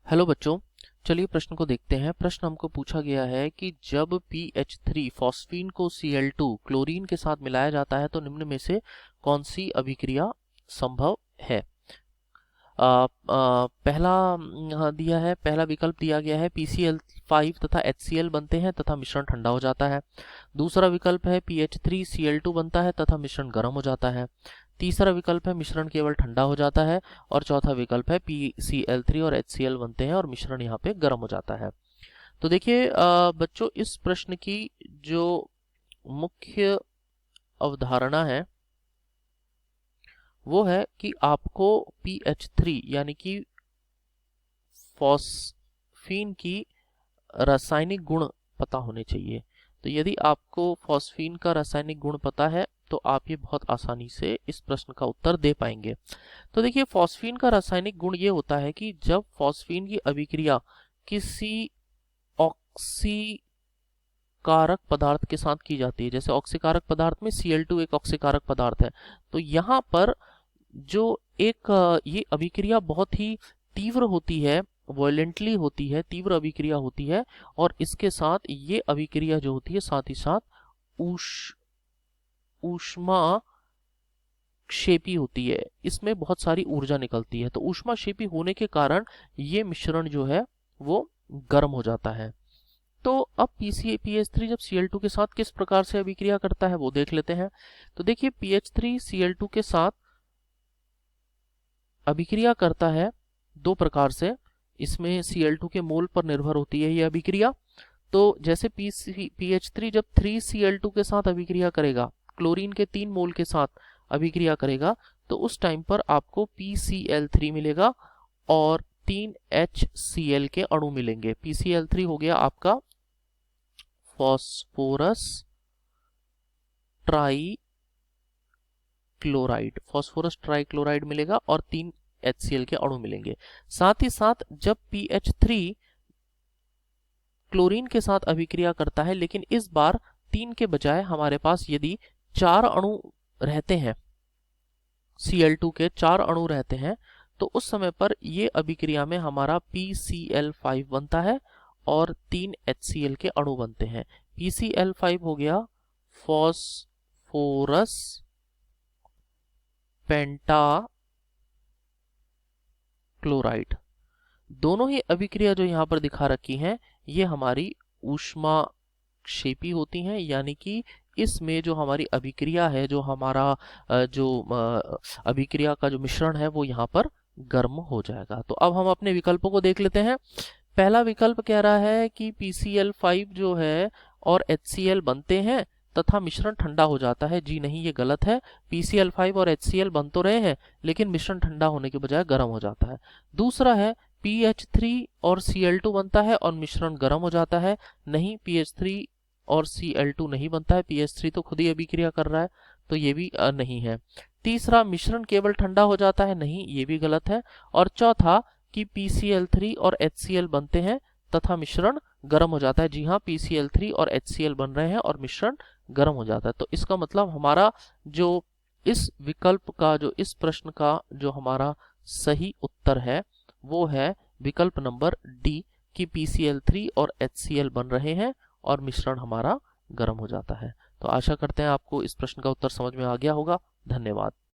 Hello बच्चों, चलिए प्रश्न को देखते हैं। प्रश्न हमको पूछा गया है कि जब PH3 फॉस्फीन को Cl2 क्लोरीन के साथ मिलाया जाता है तो निम्न में से कौन सी अभिक्रिया संभव है। पहला दिया है, पहला विकल्प दिया गया है PCl5 तथा HCl बनते हैं तथा मिश्रण ठंडा हो जाता है। दूसरा विकल्प है PH3Cl2 बनता है तथा मिश्रण गर्म हो जाता है। तीसरा विकल्प है मिश्रण केवल ठंडा हो जाता है। और चौथा विकल्प है PCl3 और HCl बनते हैं और मिश्रण यहाँ पे गर्म हो जाता है। तो देखिए बच्चों, इस प्रश्न की जो मुख्य अवधारणा है वो है कि आपको PH3 यानी कि फॉस्फीन की रासायनिक गुण पता होने चाहिए। तो यदि आपको फॉस्फीन का रासायनिक गुण पता है तो आप ये बहुत आसानी से इस प्रश्न का उत्तर दे पाएंगे। तो देखिए, फॉस्फीन का रासायनिक गुण ये होता है कि जब फॉस्फीन की अभिक्रिया किसी ऑक्सीकारक पदार्थ के साथ की जाती है, जैसे ऑक्सीकारक पदार्थ में Cl2 एक ऑक्सीकारक पदार्थ है, तो यहाँ पर जो एक ये अभिक्रिया बहुत ही तीव्र होती है, वायलेंटली होती है, तीव्र अभिक्रिया होती है। और इसके साथ ये अभिक्रिया जो होती है साथ ही साथ ऊष्मा क्षेपी होती है, इसमें बहुत सारी ऊर्जा निकलती है। तो ऊष्मा क्षेपी होने के कारण ये मिश्रण जो है वो गर्म हो जाता है। तो अब PH3 जब Cl2 के साथ किस प्रकार से अभिक्रिया करता है वो देख लेते हैं। तो देखिए, PH3 Cl2 के साथ अभिक्रिया करता है दो प्रकार से। इसमें Cl2 के मोल पर निर्भर होती है ये अभिक्रिया। तो जैसे PH3 जब 3Cl2 के साथ अभिक्रिया करेगा, क्लोरीन के 3 मोल के साथ अभिक्रिया करेगा, तो उस टाइम पर आपको PCl3 मिलेगा और 3HCl के अणु मिलेंगे। PCl3 हो गया आपका फॉस्फोरस ट्राइक्लोराइड मिलेगा और 3 HCl के अणु मिलेंगे। साथ ही साथ जब PH3 क्लोरीन के साथ अभिक्रिया करता है, लेकिन इस बार 3 के बजाय हमारे पास यदि 4 अणु रहते हैं, Cl2 के 4 अणु रहते हैं, तो उस समय पर ये अभिक्रिया में हमारा PCl5 बनता है और 3 HCl के अणु बनते हैं। PCl5 हो गया फॉस्फोरस पेंटाक्लोराइड। दोनों ही अभिक्रिया जो यहाँ पर दिखा रखी हैं ये हमारी ऊष्मा क्षेपी होती हैं, यानी कि इसमें जो हमारी अभिक्रिया है, जो हमारा अभिक्रिया का जो मिश्रण है वो यहाँ पर गर्म हो जाएगा। तो अब हम अपने विकल्पों को देख लेते हैं। पहला विकल्प कह रहा है कि PCl5 जो है और HCl बनते हैं तथा मिश्रण ठंडा हो जाता है। जी नहीं, ये गलत है। PCl5 और HCl बन तो रहे हैं लेकिन मिश्रण ठंडा होने के बजाय गर्म हो जाता है। दूसरा है PH3 और Cl2 बनता है और मिश्रण गर्म हो जाता है। नहीं, PH3 और Cl2 नहीं बनता है, PH3 तो खुद ही अभिक्रिया कर रहा है, तो ये भी नहीं है। तीसरा, मिश्रण केवल ठंडा हो जाता है। नहीं, ये भी गलत है। और चौथा कि PCl3 और HCl बनते हैं तथा मिश्रण गर्म हो जाता है। जी हाँ, PCl3 और HCl बन रहे हैं और मिश्रण गर्म हो जाता है। तो इसका मतलब हमारा जो इस विकल्प का, जो इस प्रश्न का जो हमारा सही उत्तर है वो है विकल्प नंबर डी कि PCl3 और HCl बन रहे हैं और मिश्रण हमारा गर्म हो जाता है। तो आशा करते हैं आपको इस प्रश्न का उत्तर समझ में आ गया होगा। धन्यवाद।